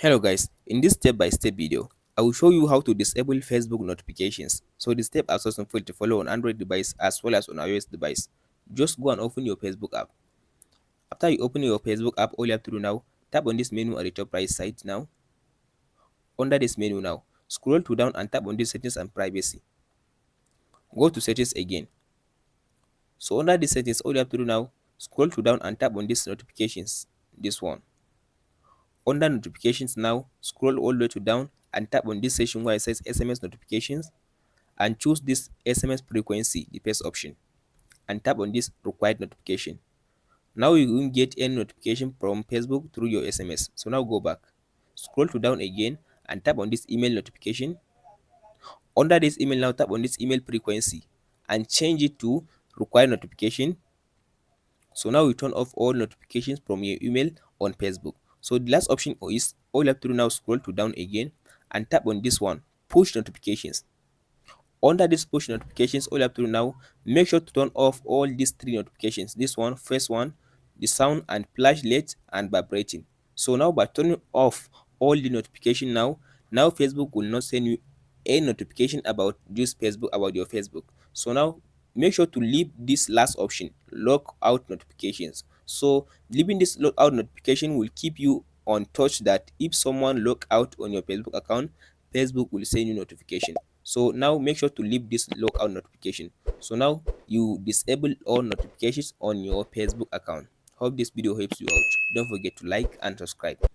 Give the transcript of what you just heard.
Hello guys, in this step-by-step video, I will show you how to disable Facebook notifications. So the steps are so simple to follow on Android device as well as on iOS device. Just go and open your Facebook app. After you open your Facebook app, all you have to do now, tap on this menu at the top right side now. Under this menu now, scroll to down and tap on this settings and privacy. Go to settings again. So under this settings, all you have to do now, scroll to down and tap on this notifications, this one. Under notifications now, scroll all the way to down and tap on this section where it says SMS notifications and choose this SMS frequency, the first option, and tap on this required notification. Now you won't get any notification from Facebook through your SMS. So now go back, scroll to down again and tap on this email notification. Under this email now, tap on this email frequency and change it to required notification. So now we turn off all notifications from your email on Facebook. So the last option is all you have to do now, scroll to down again and tap on this one, push notifications. Under this push notifications, all you have to do now, make sure to turn off all these three notifications. This one, first one, the sound and flashlight and vibrating. So now by turning off all the notification now Facebook will not send you a notification about this Facebook, about your Facebook. So now make sure to leave this last option, lock out notifications. So leaving this lock out notification will keep you on touch that if someone log out on your Facebook account, Facebook will send you notification. So now make sure to leave this lockout notification. So now you disable all notifications on your Facebook account. Hope this video helps you out. Don't forget to like and subscribe.